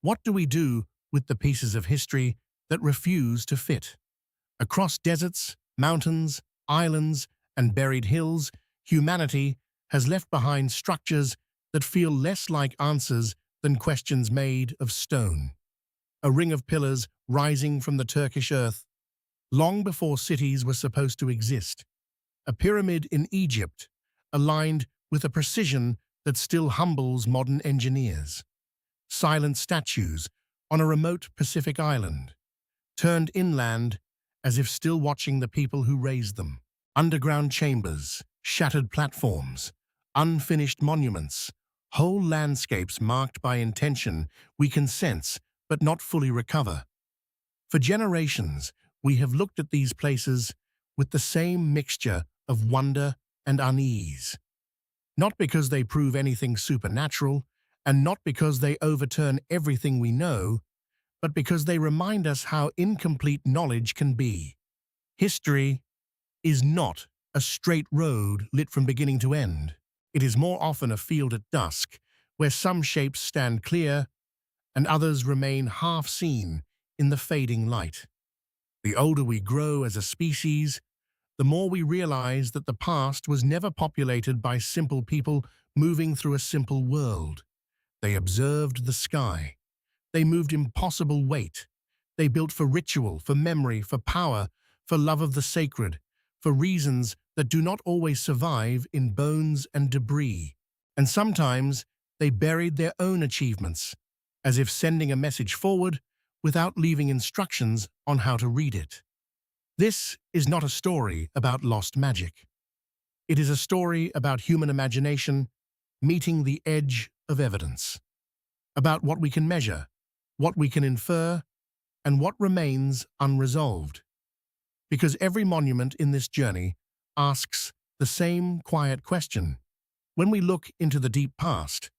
What do we do with the pieces of history that refuse to fit? Across deserts, mountains, islands, and buried hills, humanity has left behind structures that feel less like answers than questions made of stone. A ring of pillars rising from the Turkish earth, long before cities were supposed to exist. A pyramid in Egypt, aligned with a precision that still humbles modern engineers. Silent statues on a remote Pacific island, turned inland as if still watching the people who raised them. Underground chambers, shattered platforms, unfinished monuments, whole landscapes marked by intention we can sense but not fully recover. For generations, we have looked at these places with the same mixture of wonder and unease. Not because they prove anything supernatural, and not because they overturn everything we know, but because they remind us how incomplete knowledge can be. History is not a straight road lit from beginning to end. It is more often a field at dusk, where some shapes stand clear and others remain half-seen in the fading light. The older we grow as a species, the more we realize that the past was never populated by simple people moving through a simple world. They observed the sky. They moved impossible weight. They built for ritual, for memory, for power, for love of the sacred, for reasons that do not always survive in bones and debris. And sometimes they buried their own achievements, as if sending a message forward without leaving instructions on how to read it. This is not a story about lost magic. It is a story about human imagination meeting the edge of evidence, about what we can measure, what we can infer, and what remains unresolved. Because every monument in this journey asks the same quiet question. When we look into the deep past,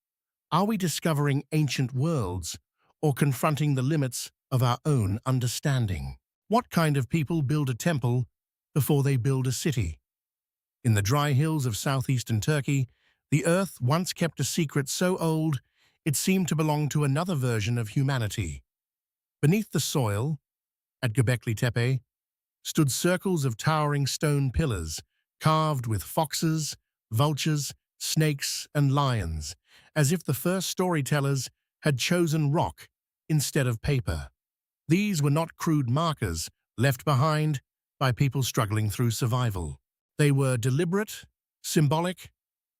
are we discovering ancient worlds or confronting the limits of our own understanding? What kind of people build a temple before they build a city? In the dry hills of southeastern Turkey, the earth once kept a secret so old it seemed to belong to another version of humanity. Beneath the soil, at Göbekli Tepe, stood circles of towering stone pillars, carved with foxes, vultures, snakes, and lions, as if the first storytellers had chosen rock instead of paper. These were not crude markers left behind by people struggling through survival. They were deliberate, symbolic,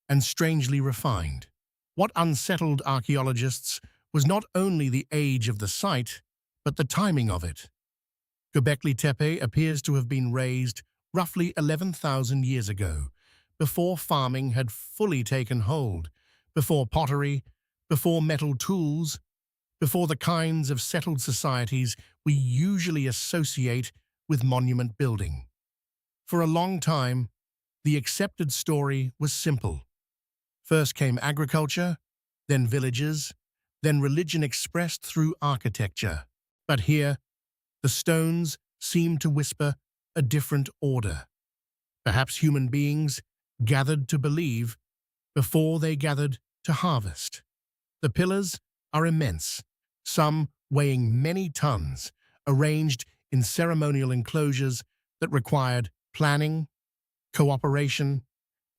and strangely refined. What unsettled archaeologists was not only the age of the site, but the timing of it. Göbekli Tepe appears to have been raised roughly 11,000 years ago, before farming had fully taken hold, before pottery, before metal tools, before the kinds of settled societies we usually associate with monument building. For a long time, the accepted story was simple. First came agriculture, then villages, then religion expressed through architecture. But here, the stones seemed to whisper a different order. Perhaps human beings gathered to believe before they gathered to harvest. The pillars are immense, some weighing many tons, arranged in ceremonial enclosures that required planning, cooperation,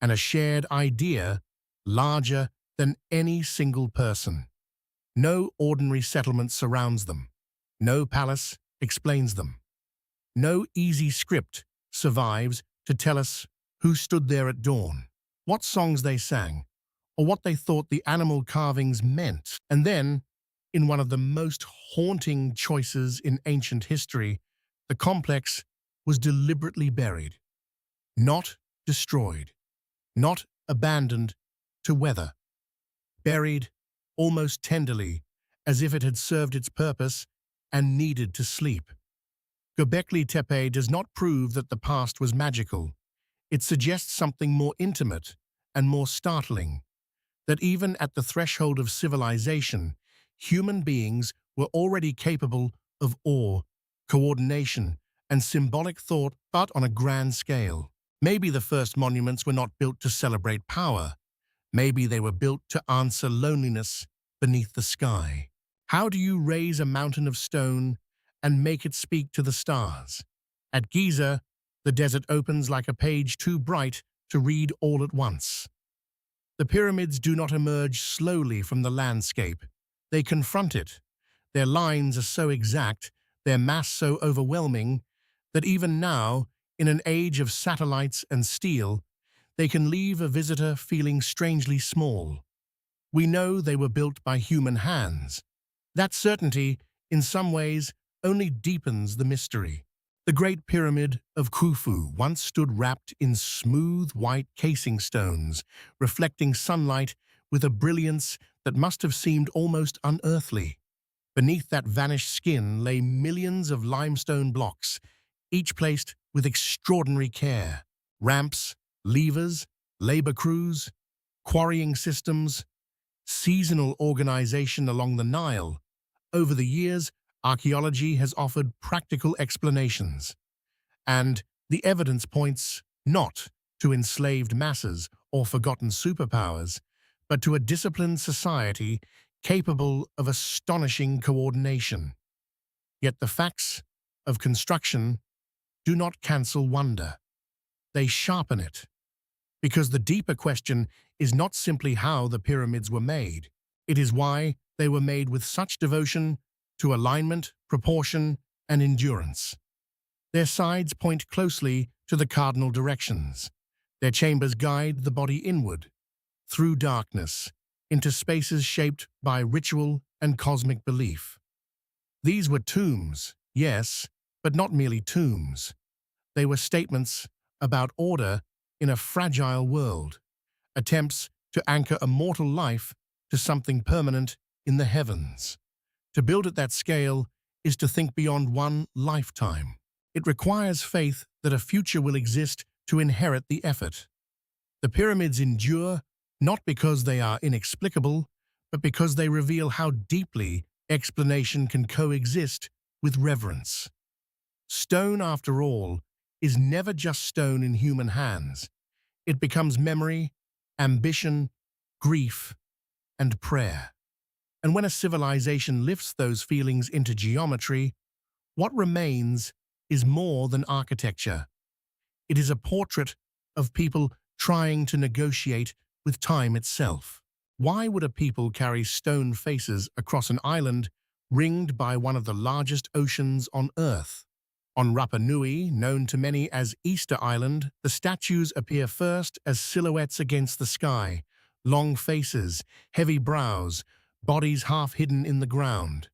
and a shared idea larger than any single person. No ordinary settlement surrounds them. No palace explains them. No easy script survives to tell us who stood there at dawn, what songs they sang, or what they thought the animal carvings meant. And then, in one of the most haunting choices in ancient history, the complex was deliberately buried, not destroyed, not abandoned to weather, buried almost tenderly, as if it had served its purpose and needed to sleep. Göbekli Tepe does not prove that the past was magical. It suggests something more intimate and more startling, that even at the threshold of civilization, human beings were already capable of awe, coordination, and symbolic thought, but on a grand scale. Maybe the first monuments were not built to celebrate power. Maybe they were built to answer loneliness beneath the sky. How do you raise a mountain of stone and make it speak to the stars? At Giza, the desert opens like a page too bright to read all at once. The pyramids do not emerge slowly from the landscape. They confront it. Their lines are so exact, their mass so overwhelming, that even now, in an age of satellites and steel, they can leave a visitor feeling strangely small. We know they were built by human hands. That certainty, in some ways, only deepens the mystery. The Great Pyramid of Khufu once stood wrapped in smooth white casing stones, reflecting sunlight with a brilliance that must have seemed almost unearthly. Beneath that vanished skin lay millions of limestone blocks, each placed with extraordinary care. Ramps, levers, labor crews, quarrying systems, seasonal organization along the Nile. Over the years, archaeology has offered practical explanations, and the evidence points not to enslaved masses or forgotten superpowers, but to a disciplined society capable of astonishing coordination. Yet the facts of construction do not cancel wonder. They sharpen it, because the deeper question is not simply how the pyramids were made. It is why they were made with such devotion to alignment, proportion, and endurance. Their sides point closely to the cardinal directions. Their chambers guide the body inward, through darkness, into spaces shaped by ritual and cosmic belief. These were tombs, yes, but not merely tombs. They were statements about order in a fragile world, attempts to anchor a mortal life to something permanent in the heavens. To build at that scale is to think beyond one lifetime. It requires faith that a future will exist to inherit the effort. The pyramids endure not because they are inexplicable, but because they reveal how deeply explanation can coexist with reverence. Stone, after all, is never just stone in human hands. It becomes memory, ambition, grief, and prayer. And when a civilization lifts those feelings into geometry, what remains is more than architecture. It is a portrait of people trying to negotiate with time itself. Why would a people carry stone faces across an island ringed by one of the largest oceans on Earth? On Rapa Nui, known to many as Easter Island, the statues appear first as silhouettes against the sky, long faces, heavy brows, bodies half hidden in the ground.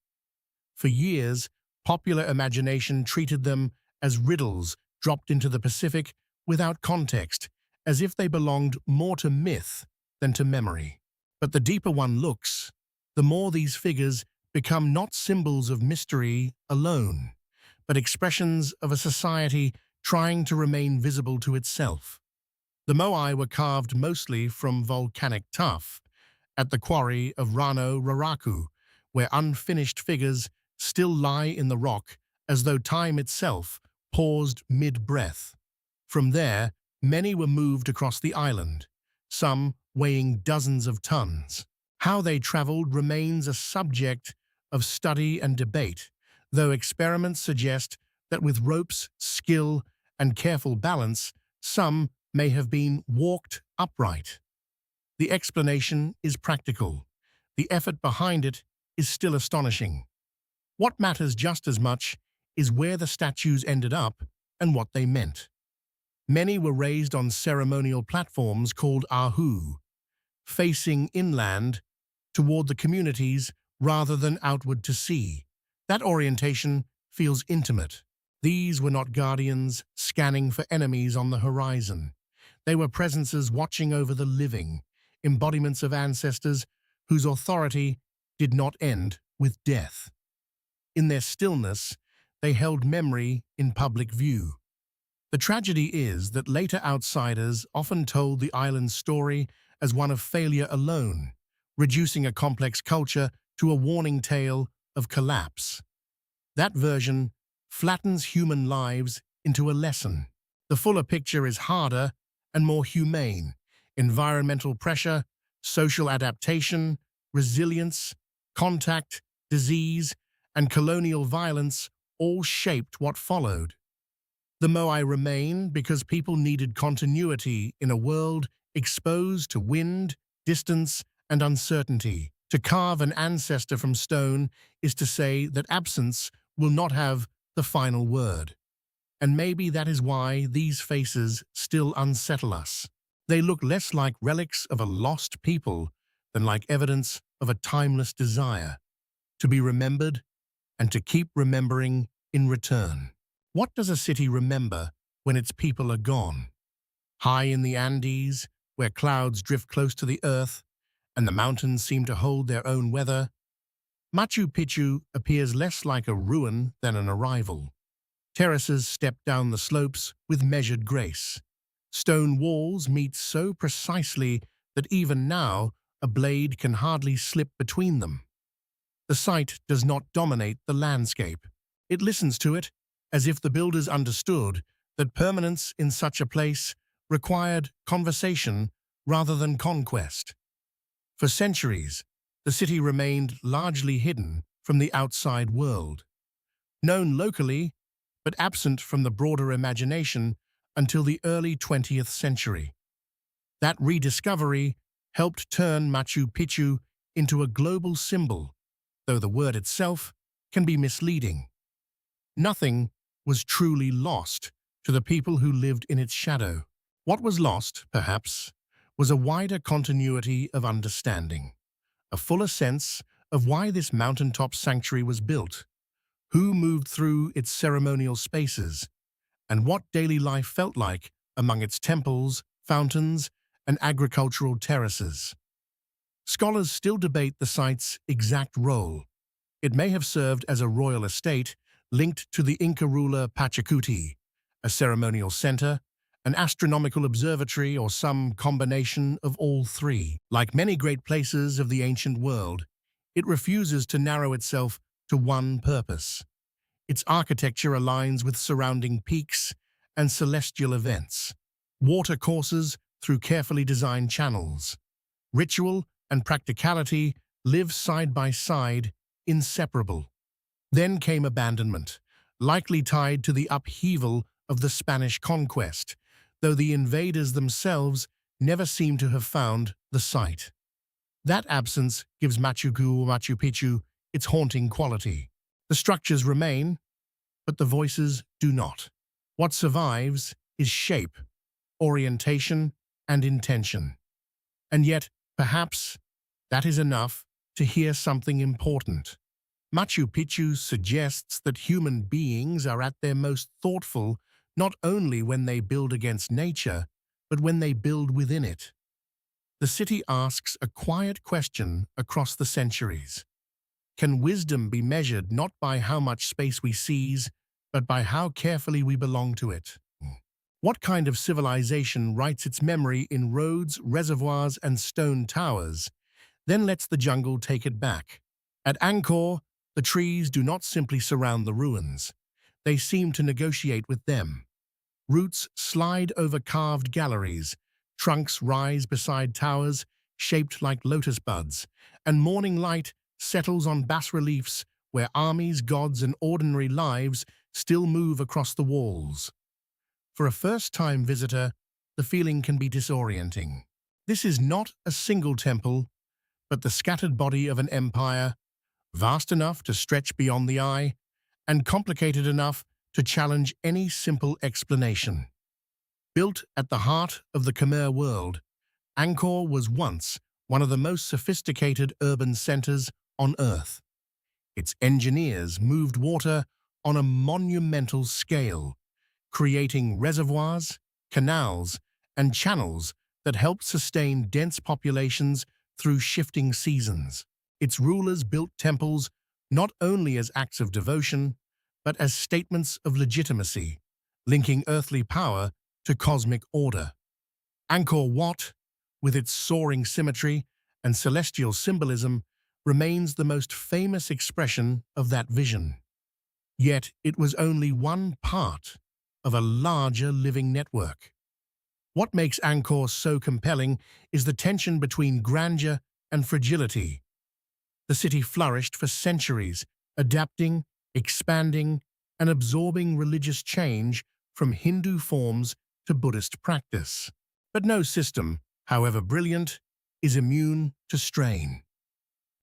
For years, popular imagination treated them as riddles dropped into the Pacific without context, as if they belonged more to myth than to memory. But the deeper one looks, the more these figures become not symbols of mystery alone, but expressions of a society trying to remain visible to itself. The Moai were carved mostly from volcanic tuff at the quarry of Rano Raraku, where unfinished figures still lie in the rock as though time itself paused mid-breath. From there, many were moved across the island, some weighing dozens of tons. How they traveled remains a subject of study and debate, though experiments suggest that with ropes, skill, and careful balance, some may have been walked upright. The explanation is practical. The effort behind it is still astonishing. What matters just as much is where the statues ended up and what they meant. Many were raised on ceremonial platforms called ahu, facing inland toward the communities rather than outward to sea. That orientation feels intimate. These were not guardians scanning for enemies on the horizon. They were presences watching over the living, embodiments of ancestors whose authority did not end with death. In their stillness, they held memory in public view. The tragedy is that later outsiders often told the island's story as one of failure alone, reducing a complex culture to a warning tale of collapse. That version flattens human lives into a lesson. The fuller picture is harder and more humane. Environmental pressure, social adaptation, resilience, contact, disease, and colonial violence all shaped what followed. The Moai remain because people needed continuity in a world exposed to wind, distance, and uncertainty. To carve an ancestor from stone is to say that absence will not have the final word. And maybe that is why these faces still unsettle us. They look less like relics of a lost people than like evidence of a timeless desire to be remembered and to keep remembering in return. What does a city remember when its people are gone? High in the Andes, where clouds drift close to the earth and the mountains seem to hold their own weather, Machu Picchu appears less like a ruin than an arrival. Terraces step down the slopes with measured grace. Stone walls meet so precisely that even now a blade can hardly slip between them. The site does not dominate the landscape. It listens to it, as if the builders understood that permanence in such a place required conversation rather than conquest. For centuries, the city remained largely hidden from the outside world, known locally but absent from the broader imagination until the early 20th century. That rediscovery helped turn Machu Picchu into a global symbol, though the word itself can be misleading. Nothing was truly lost to the people who lived in its shadow. What was lost, perhaps, was a wider continuity of understanding, a fuller sense of why this mountaintop sanctuary was built, who moved through its ceremonial spaces, and what daily life felt like among its temples, fountains, and agricultural terraces. Scholars still debate the site's exact role. It may have served as a royal estate linked to the Inca ruler Pachacuti, a ceremonial center, an astronomical observatory, or some combination of all three. Like many great places of the ancient world, it refuses to narrow itself to one purpose. Its architecture aligns with surrounding peaks and celestial events. Water courses through carefully designed channels. Ritual and practicality live side by side, inseparable. Then came abandonment, likely tied to the upheaval of the Spanish conquest, though the invaders themselves never seem to have found the site. That absence gives Machu Picchu its haunting quality. The structures remain, but the voices do not. What survives is shape, orientation, and intention. And yet, perhaps, that is enough to hear something important. Machu Picchu suggests that human beings are at their most thoughtful not only when they build against nature, but when they build within it. The city asks a quiet question across the centuries. Can wisdom be measured not by how much space we seize, but by how carefully we belong to it? What kind of civilization writes its memory in roads, reservoirs, and stone towers, then lets the jungle take it back? At Angkor, the trees do not simply surround the ruins. They seem to negotiate with them. Roots slide over carved galleries, trunks rise beside towers shaped like lotus buds, and morning light settles on bas-reliefs where armies, gods, and ordinary lives still move across the walls. For a first-time visitor, the feeling can be disorienting. This is not a single temple, but the scattered body of an empire, vast enough to stretch beyond the eye, and complicated enough to challenge any simple explanation. Built at the heart of the Khmer world, Angkor was once one of the most sophisticated urban centers on Earth. Its engineers moved water on a monumental scale, creating reservoirs, canals, and channels that helped sustain dense populations through shifting seasons. Its rulers built temples not only as acts of devotion, but as statements of legitimacy, linking earthly power to cosmic order. Angkor Wat, with its soaring symmetry and celestial symbolism, remains the most famous expression of that vision. Yet it was only one part of a larger living network. What makes Angkor so compelling is the tension between grandeur and fragility. The city flourished for centuries, adapting, expanding, and absorbing religious change from Hindu forms to Buddhist practice. But no system, however brilliant, is immune to strain.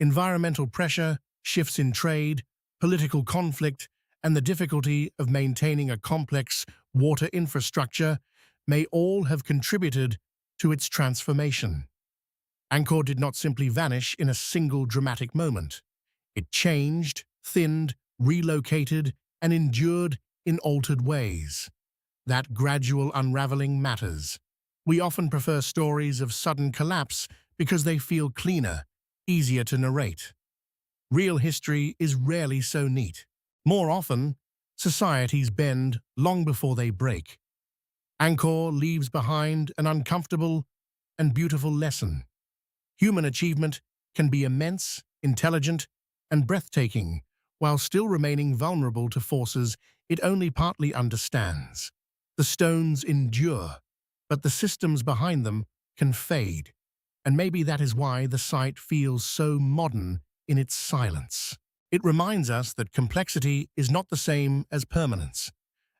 Environmental pressure, shifts in trade, political conflict, and the difficulty of maintaining a complex water infrastructure may all have contributed to its transformation. Angkor did not simply vanish in a single dramatic moment. It changed, thinned, relocated, and endured in altered ways. That gradual unraveling matters. We often prefer stories of sudden collapse because they feel cleaner, easier to narrate. Real history is rarely so neat. More often, societies bend long before they break. Angkor leaves behind an uncomfortable and beautiful lesson. Human achievement can be immense, intelligent, and breathtaking, while still remaining vulnerable to forces it only partly understands. The stones endure, but the systems behind them can fade, and maybe that is why the site feels so modern in its silence. It reminds us that complexity is not the same as permanence,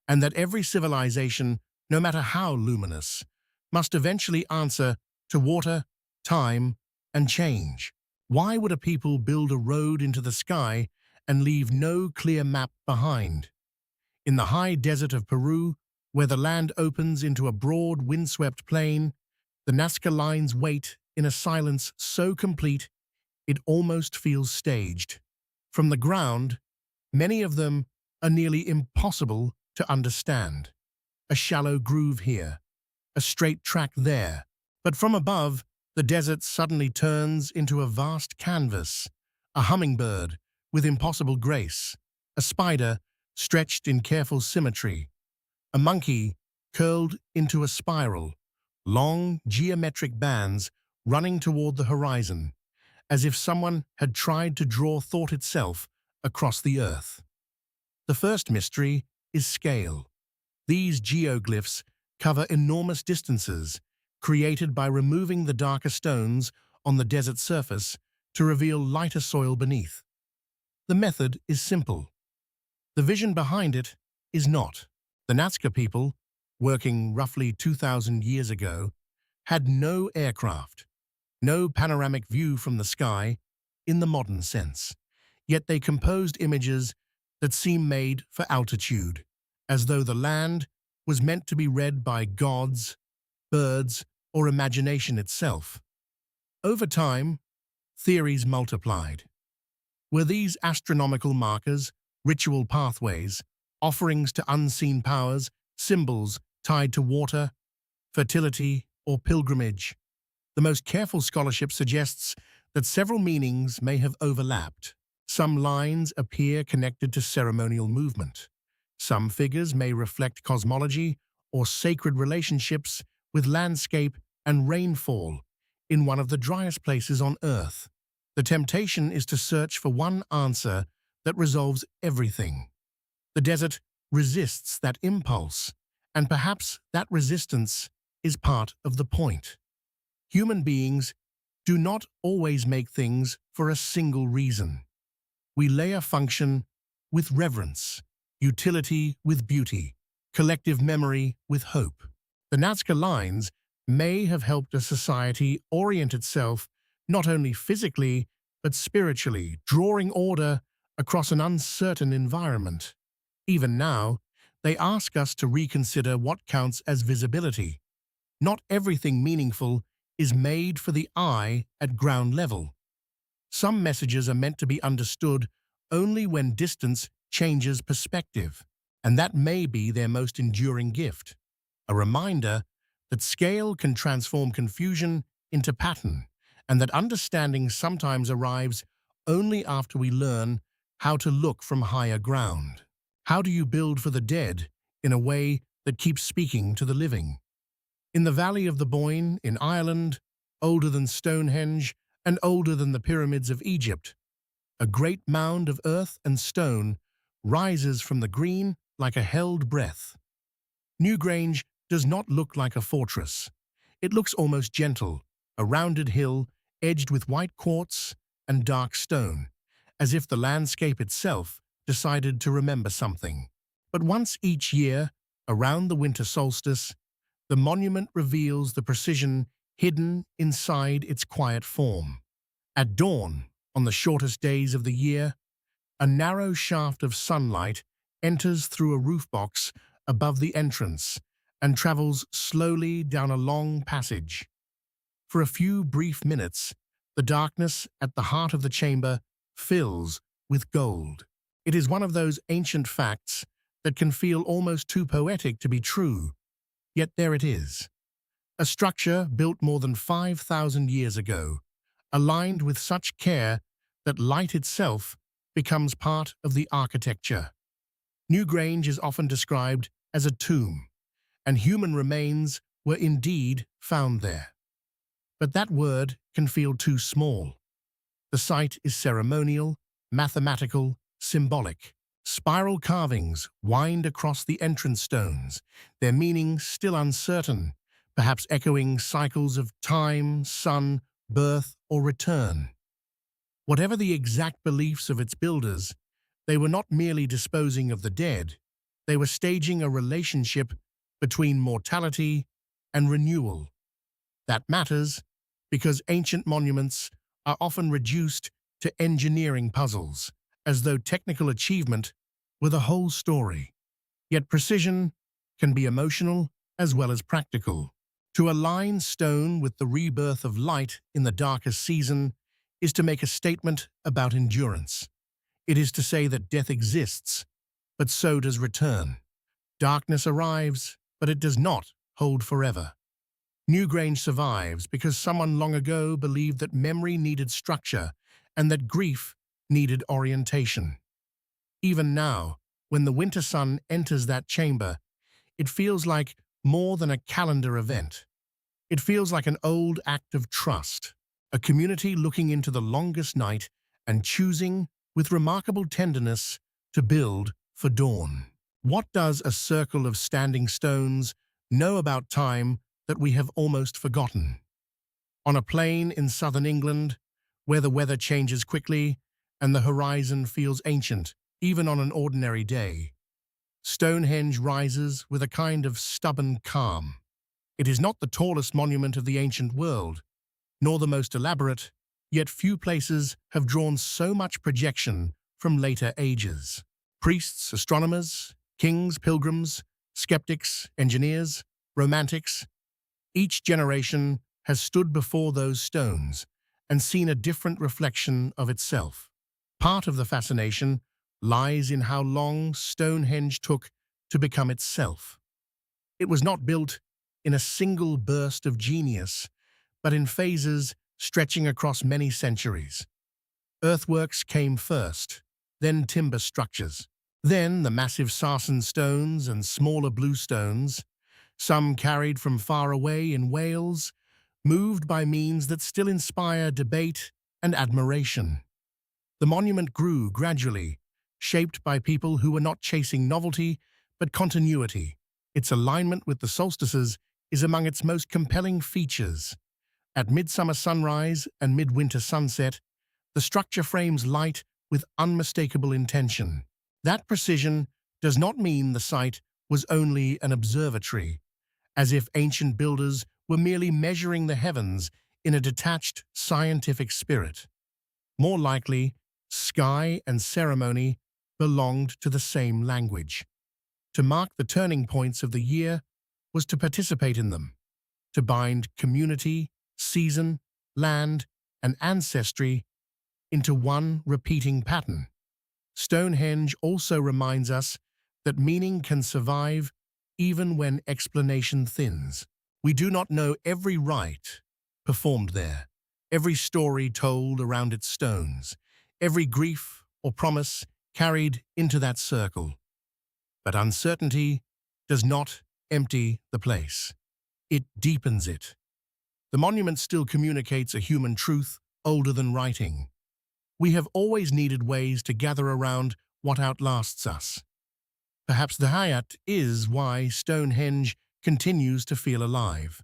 and that every civilization, no matter how luminous, must eventually answer to water, time, and change. Why would a people build a road into the sky and leave no clear map behind? In the high desert of Peru, where the land opens into a broad, windswept plain, the Nazca lines wait in a silence so complete it almost feels staged. From the ground, many of them are nearly impossible to understand. A shallow groove here, a straight track there, but from above, the desert suddenly turns into a vast canvas, a hummingbird with impossible grace, a spider stretched in careful symmetry, a monkey curled into a spiral, long geometric bands running toward the horizon, as if someone had tried to draw thought itself across the earth. The first mystery is scale. These geoglyphs cover enormous distances, created by removing the darker stones on the desert surface to reveal lighter soil beneath. The method is simple. The vision behind it is not. The Nazca people, working roughly 2,000 years ago, had no aircraft, no panoramic view from the sky in the modern sense. Yet they composed images that seem made for altitude, as though the land was meant to be read by gods, birds, or imagination itself. Over time, theories multiplied. Were these astronomical markers, ritual pathways, offerings to unseen powers, symbols tied to water, fertility, or pilgrimage? The most careful scholarship suggests that several meanings may have overlapped. Some lines appear connected to ceremonial movement. Some figures may reflect cosmology or sacred relationships with landscape and rainfall in one of the driest places on Earth. The temptation is to search for one answer that resolves everything. The desert resists that impulse, and perhaps that resistance is part of the point. Human beings do not always make things for a single reason. We layer function with reverence, utility with beauty, collective memory with hope. The Nazca lines may have helped a society orient itself not only physically but spiritually, drawing order across an uncertain environment. Even now, they ask us to reconsider what counts as visibility. Not everything meaningful is made for the eye at ground level. Some messages are meant to be understood only when distance changes perspective, and that may be their most enduring gift. A reminder that scale can transform confusion into pattern, and that understanding sometimes arrives only after we learn how to look from higher ground. How do you build for the dead in a way that keeps speaking to the living? In the Valley of the Boyne, in Ireland, older than Stonehenge and older than the pyramids of Egypt, a great mound of earth and stone rises from the green like a held breath. Newgrange does not look like a fortress. It looks almost gentle, a rounded hill edged with white quartz and dark stone, as if the landscape itself decided to remember something. But once each year, around the winter solstice, the monument reveals the precision hidden inside its quiet form. At dawn, on the shortest days of the year, a narrow shaft of sunlight enters through a roof box above the entrance and travels slowly down a long passage. For a few brief minutes, the darkness at the heart of the chamber fills with gold. It is one of those ancient facts that can feel almost too poetic to be true, yet there it is. A structure built more than 5,000 years ago, aligned with such care that light itself becomes part of the architecture. Newgrange is often described as a tomb, and human remains were indeed found there. But that word can feel too small. The site is ceremonial, mathematical, symbolic. Spiral carvings wind across the entrance stones, their meaning still uncertain, perhaps echoing cycles of time, sun, birth, or return. Whatever the exact beliefs of its builders, they were not merely disposing of the dead, they were staging a relationship between mortality and renewal. That matters because ancient monuments are often reduced to engineering puzzles, as though technical achievement were the whole story. Yet precision can be emotional as well as practical. To align stone with the rebirth of light in the darkest season is to make a statement about endurance. It is to say that death exists, but so does return. Darkness arrives, but it does not hold forever. Newgrange survives because someone long ago believed that memory needed structure and that grief needed orientation. Even now, when the winter sun enters that chamber, it feels like more than a calendar event. It feels like an old act of trust, a community looking into the longest night and choosing, with remarkable tenderness, to build for dawn. What does a circle of standing stones know about time that we have almost forgotten? On a plain in southern England, where the weather changes quickly and the horizon feels ancient, even on an ordinary day, Stonehenge rises with a kind of stubborn calm. It is not the tallest monument of the ancient world, nor the most elaborate, yet few places have drawn so much projection from later ages. Priests, astronomers, kings, pilgrims, skeptics, engineers, romantics, each generation has stood before those stones and seen a different reflection of itself. Part of the fascination lies in how long Stonehenge took to become itself. It was not built in a single burst of genius, but in phases stretching across many centuries. Earthworks came first, then timber structures, then the massive sarsen stones and smaller bluestones, some carried from far away in Wales, moved by means that still inspire debate and admiration. The monument grew gradually, shaped by people who were not chasing novelty, but continuity. Its alignment with the solstices is among its most compelling features. At midsummer sunrise and midwinter sunset, the structure frames light with unmistakable intention. That precision does not mean the site was only an observatory, as if ancient builders were merely measuring the heavens in a detached scientific spirit. More likely, sky and ceremony belonged to the same language. To mark the turning points of the year was to participate in them, to bind community, season, land, and ancestry into one repeating pattern. Stonehenge also reminds us that meaning can survive even when explanation thins. We do not know every rite performed there, every story told around its stones, every grief or promise carried into that circle. But uncertainty does not empty the place. It deepens it. The monument still communicates a human truth older than writing. We have always needed ways to gather around what outlasts us. Perhaps that is why Stonehenge continues to feel alive.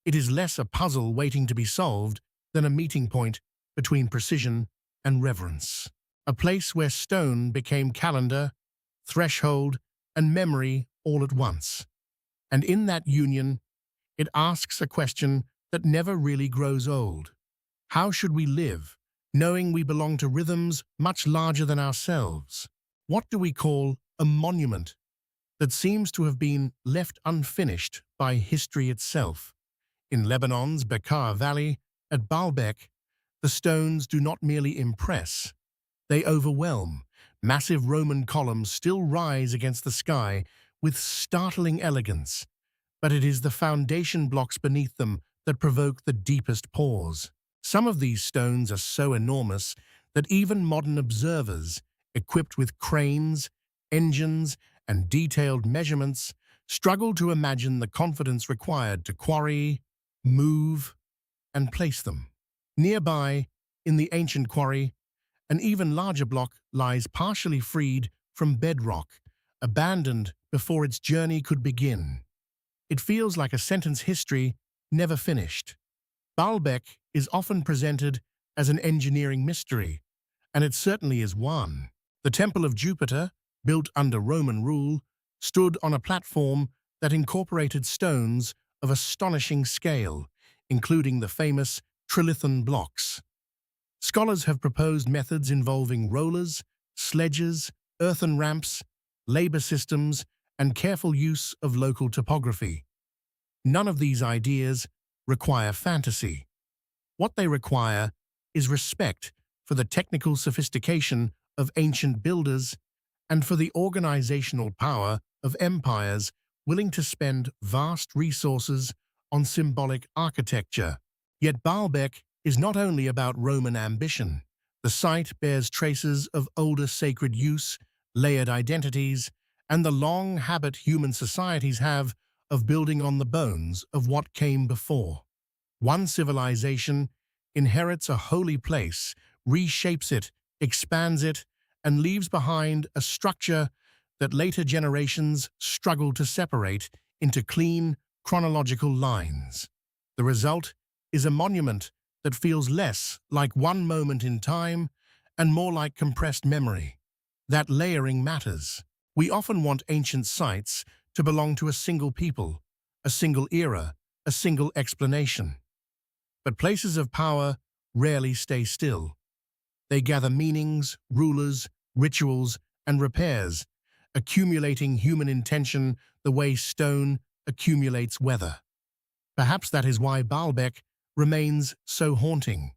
It is less a puzzle waiting to be solved than a meeting point between precision and reverence. A place where stone became calendar, threshold, and memory all at once. And in that union, it asks a question that never really grows old. How should we live, knowing we belong to rhythms much larger than ourselves? What do we call a monument that seems to have been left unfinished by history itself? In Lebanon's Bekaa Valley, at Baalbek, the stones do not merely impress, they overwhelm. Massive Roman columns still rise against the sky with startling elegance, but it is the foundation blocks beneath them that provoke the deepest pause. Some of these stones are so enormous that even modern observers, equipped with cranes, engines, and detailed measurements, struggle to imagine the confidence required to quarry, move, and place them. Nearby, in the ancient quarry, an even larger block lies partially freed from bedrock, abandoned before its journey could begin. It feels like a sentence history never finished. Baalbek is often presented as an engineering mystery, and it certainly is one. The Temple of Jupiter, built under Roman rule, stood on a platform that incorporated stones of astonishing scale, including the famous trilithon blocks. Scholars have proposed methods involving rollers, sledges, earthen ramps, labor systems, and careful use of local topography. None of these ideas require fantasy. What they require is respect for the technical sophistication of ancient builders and for the organizational power of empires willing to spend vast resources on symbolic architecture. Yet Baalbek is not only about Roman ambition. The site bears traces of older sacred use, layered identities, and the long habit human societies have of building on the bones of what came before. One civilization inherits a holy place, reshapes it, expands it, and leaves behind a structure that later generations struggle to separate into clean, chronological lines. The result is a monument that feels less like one moment in time and more like compressed memory. That layering matters. We often want ancient sites to belong to a single people, a single era, a single explanation. But places of power rarely stay still. They gather meanings, rulers, rituals, and repairs, accumulating human intention the way stone accumulates weather. Perhaps that is why Baalbek remains so haunting.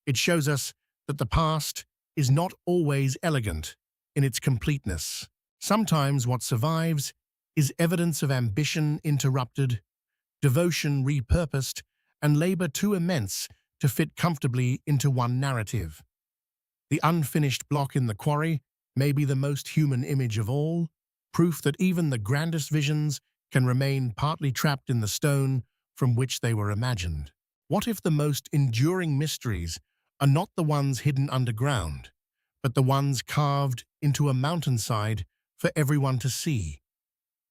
It shows us that the past is not always elegant in its completeness. Sometimes what survives is evidence of ambition interrupted, devotion repurposed, and labor too immense to fit comfortably into one narrative. The unfinished block in the quarry may be the most human image of all, proof that even the grandest visions can remain partly trapped in the stone from which they were imagined. What if the most enduring mysteries are not the ones hidden underground, but the ones carved into a mountainside for everyone to see?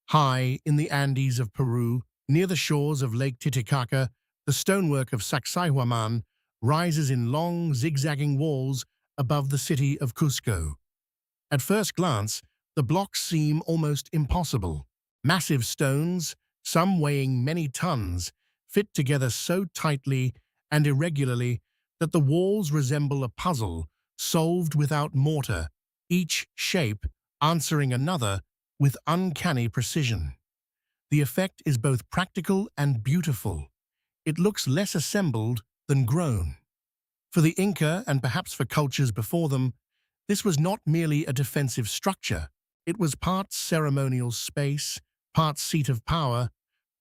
High in the Andes of Peru, near the shores of Lake Titicaca, the stonework of Sacsayhuaman rises in long, zigzagging walls above the city of Cusco. At first glance, the blocks seem almost impossible. Massive stones, some weighing many tons, fit together so tightly and irregularly that the walls resemble a puzzle solved without mortar, each shape answering another with uncanny precision. The effect is both practical and beautiful. It looks less assembled than grown. For the Inca, and perhaps for cultures before them, this was not merely a defensive structure. It was part ceremonial space, part seat of power,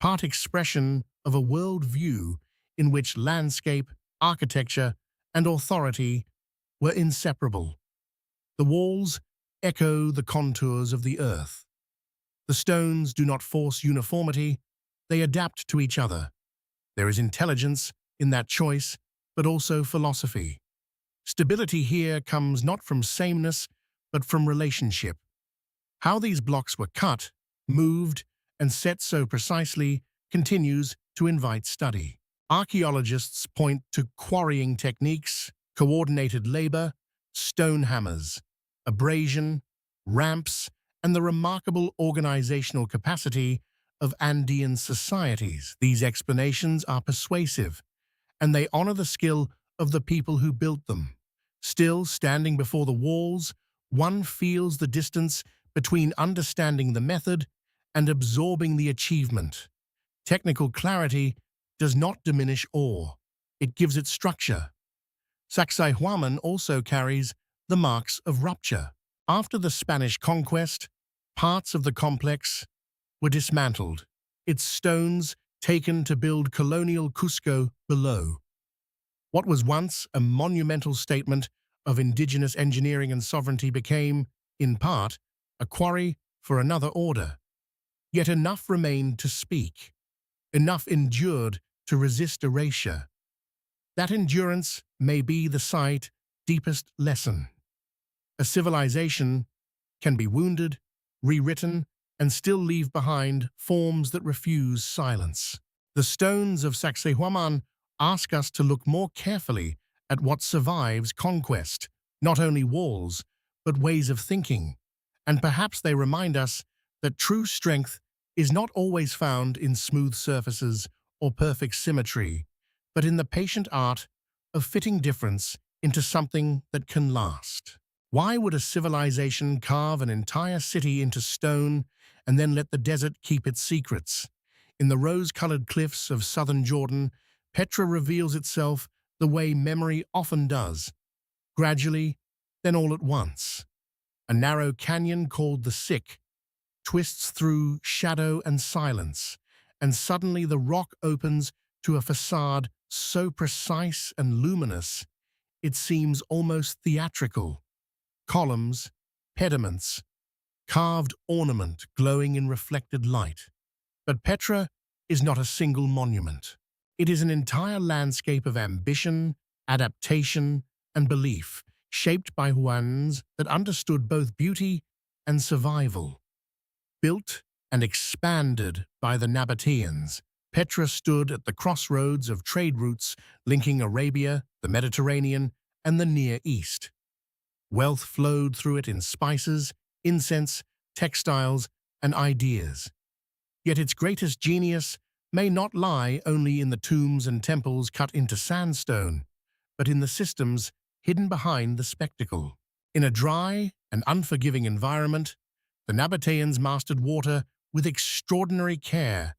part expression of a world view in which landscape, architecture, and authority were inseparable. The walls echo the contours of the earth. The stones do not force uniformity, they adapt to each other. There is intelligence in that choice, but also philosophy. Stability here comes not from sameness, but from relationship. How these blocks were cut, moved, and set so precisely continues to invite study. Archaeologists point to quarrying techniques, coordinated labor, stone hammers, abrasion, ramps, and the remarkable organizational capacity of Andean societies. These explanations are persuasive, and they honor the skill of the people who built them. Still, standing before the walls, one feels the distance between understanding the method and absorbing the achievement. Technical clarity does not diminish awe. It gives it structure. Sacsayhuaman also carries the marks of rupture. After the Spanish conquest, parts of the complex were dismantled, its stones taken to build colonial Cusco below. What was once a monumental statement of indigenous engineering and sovereignty became, in part, a quarry for another order. Yet enough remained to speak. Enough endured to resist erasure. That endurance may be the site's deepest lesson. A civilization can be wounded, rewritten, and still leave behind forms that refuse silence. The stones of Sacsayhuaman ask us to look more carefully at what survives conquest, not only walls, but ways of thinking. And perhaps they remind us that true strength is not always found in smooth surfaces or perfect symmetry, but in the patient art of fitting difference into something that can last. Why would a civilization carve an entire city into stone and then let the desert keep its secrets? In the rose-colored cliffs of southern Jordan, Petra reveals itself the way memory often does, gradually, then all at once. A narrow canyon called the Sick twists through shadow and silence, and suddenly the rock opens to a facade so precise and luminous it seems almost theatrical. Columns, pediments, carved ornament glowing in reflected light. But Petra is not a single monument. It is an entire landscape of ambition, adaptation, and belief, shaped by Huans that understood both beauty and survival. Built and expanded by the Nabateans, Petra stood at the crossroads of trade routes linking Arabia, the Mediterranean, and the Near East. Wealth flowed through it in spices, incense, textiles, and ideas. Yet its greatest genius may not lie only in the tombs and temples cut into sandstone, but in the systems hidden behind the spectacle. In a dry and unforgiving environment, the Nabateans mastered water with extraordinary care,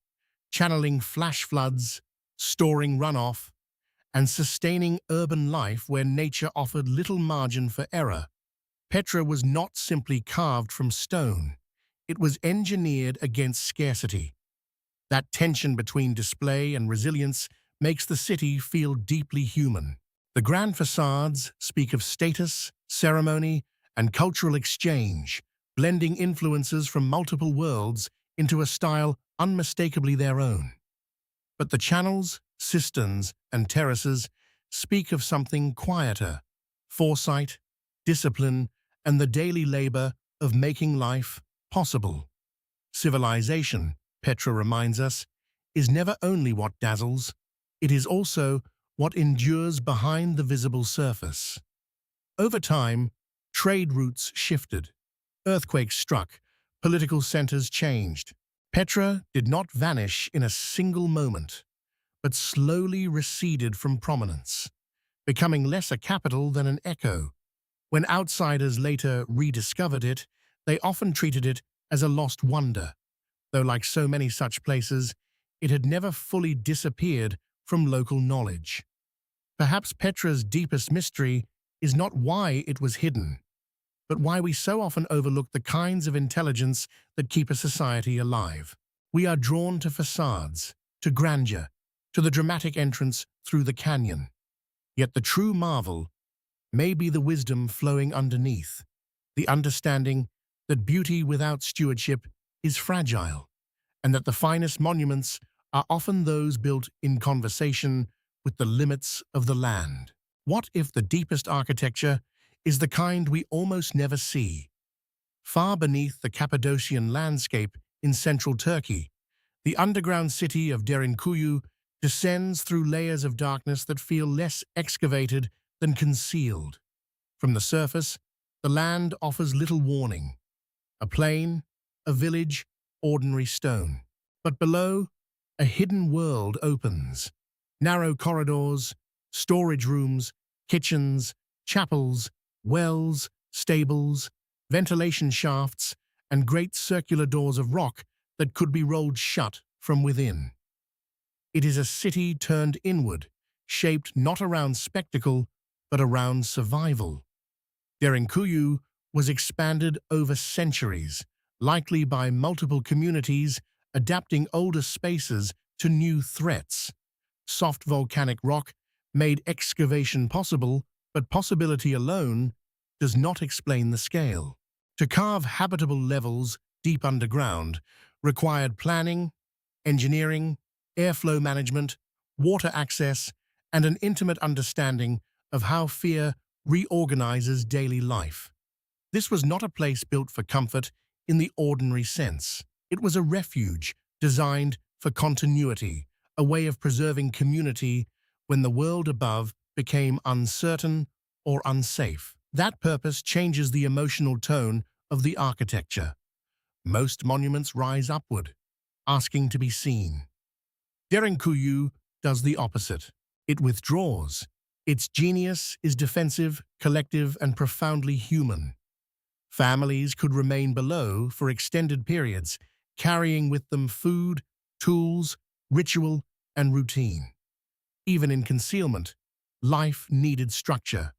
channeling flash floods, storing runoff, and sustaining urban life where nature offered little margin for error. Petra was not simply carved from stone. It was engineered against scarcity. That tension between display and resilience makes the city feel deeply human. The grand facades speak of status, ceremony, and cultural exchange, blending influences from multiple worlds into a style unmistakably their own. But the channels, cisterns, and terraces speak of something quieter: foresight, discipline, and the daily labor of making life possible. Civilization, Petra reminds us, is never only what dazzles, it is also what endures behind the visible surface. Over time, trade routes shifted, earthquakes struck, political centers changed. Petra did not vanish in a single moment, but slowly receded from prominence, becoming less a capital than an echo. When outsiders later rediscovered it, they often treated it as a lost wonder, though like so many such places, it had never fully disappeared from local knowledge. Perhaps Petra's deepest mystery is not why it was hidden, but why we so often overlook the kinds of intelligence that keep a society alive. We are drawn to facades, to grandeur, to the dramatic entrance through the canyon. Yet the true marvel may be the wisdom flowing underneath, the understanding that beauty without stewardship is fragile, and that the finest monuments are often those built in conversation with the limits of the land. What if the deepest architecture is the kind we almost never see? Far beneath the Cappadocian landscape in central Turkey, the underground city of Derinkuyu descends through layers of darkness that feel less excavated than concealed. From the surface, the land offers little warning. A plain, a village, ordinary stone. But below, a hidden world opens. Narrow corridors, storage rooms, kitchens, chapels, wells, stables, ventilation shafts, and great circular doors of rock that could be rolled shut from within. It is a city turned inward, shaped not around spectacle, but around survival. Derinkuyu was expanded over centuries, likely by multiple communities adapting older spaces to new threats. Soft volcanic rock made excavation possible, but possibility alone does not explain the scale. To carve habitable levels deep underground required planning, engineering, airflow management, water access, and an intimate understanding of how fear reorganizes daily life. This was not a place built for comfort in the ordinary sense. It was a refuge designed for continuity, a way of preserving community when the world above became uncertain or unsafe. That purpose changes the emotional tone of the architecture. Most monuments rise upward, asking to be seen. Derinkuyu does the opposite. It withdraws. Its genius is defensive, collective, and profoundly human. Families could remain below for extended periods, carrying with them food, tools, ritual, and routine. Even in concealment, life needed structure.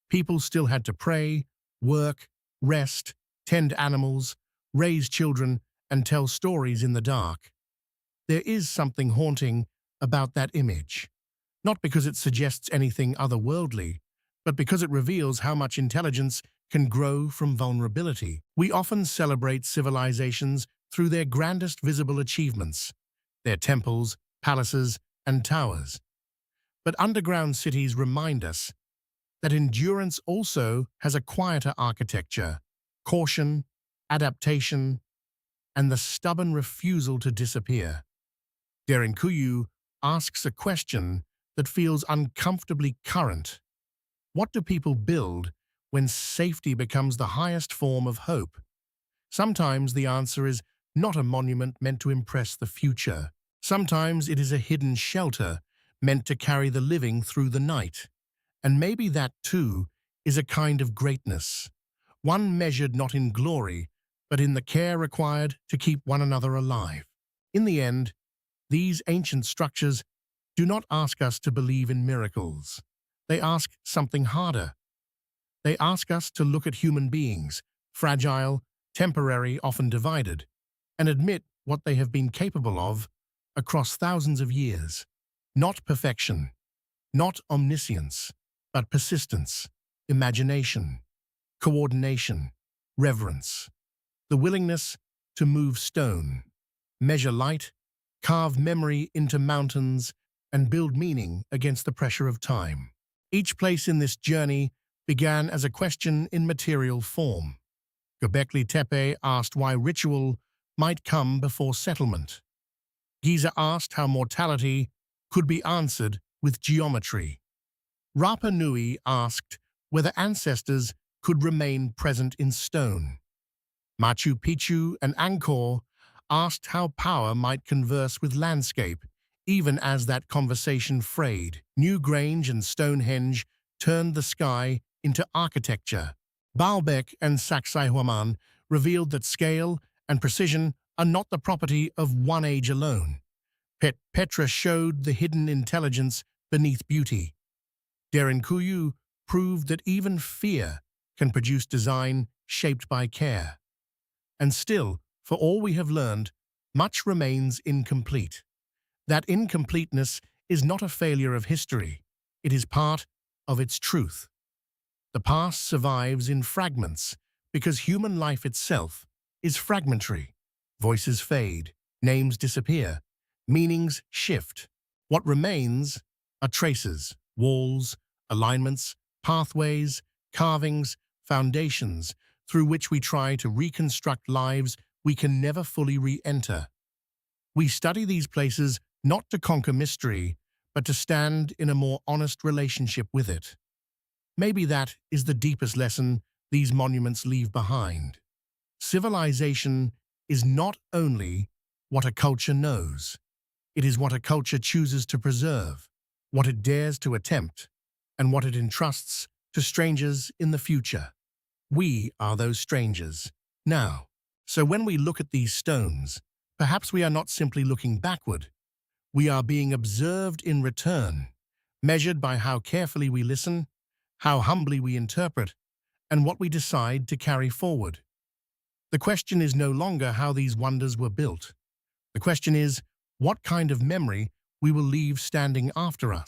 People still had to pray, work, rest, tend animals, raise children, and tell stories in the dark. There is something haunting about that image, not because it suggests anything otherworldly, but because it reveals how much intelligence can grow from vulnerability. We often celebrate civilizations through their grandest visible achievements, their temples, palaces, and towers. But underground cities remind us that endurance also has a quieter architecture, caution, adaptation, and the stubborn refusal to disappear. Derinkuyu asks a question that feels uncomfortably current. What do people build when safety becomes the highest form of hope? Sometimes the answer is not a monument meant to impress the future. Sometimes it is a hidden shelter meant to carry the living through the night. And maybe that, too, is a kind of greatness, one measured not in glory, but in the care required to keep one another alive. In the end, these ancient structures do not ask us to believe in miracles. They ask something harder. They ask us to look at human beings, fragile, temporary, often divided, and admit what they have been capable of across thousands of years. Not perfection, not omniscience, but persistence, imagination, coordination, reverence, the willingness to move stone, measure light, carve memory into mountains, and build meaning against the pressure of time. Each place in this journey began as a question in material form. Göbekli Tepe asked why ritual might come before settlement. Giza asked how mortality could be answered with geometry. Rapa Nui asked whether ancestors could remain present in stone. Machu Picchu and Angkor asked how power might converse with landscape, even as that conversation frayed. New Grange and Stonehenge turned the sky into architecture. Baalbek and Sacsayhuaman revealed that scale and precision are not the property of one age alone. Petra showed the hidden intelligence beneath beauty. Derinkuyu proved that even fear can produce design shaped by care. And still, for all we have learned, much remains incomplete. That incompleteness is not a failure of history. It is part of its truth. The past survives in fragments because human life itself is fragmentary. Voices fade, names disappear, meanings shift. What remains are traces, walls, alignments, pathways, carvings, foundations through which we try to reconstruct lives we can never fully re-enter. We study these places not to conquer mystery, but to stand in a more honest relationship with it. Maybe that is the deepest lesson these monuments leave behind. Civilization is not only what a culture knows, it is what a culture chooses to preserve, what it dares to attempt, and what it entrusts to strangers in the future. We are those strangers now. So when we look at these stones, perhaps we are not simply looking backward. We are being observed in return, measured by how carefully we listen, how humbly we interpret, and what we decide to carry forward. The question is no longer how these wonders were built. The question is what kind of memory we will leave standing after us.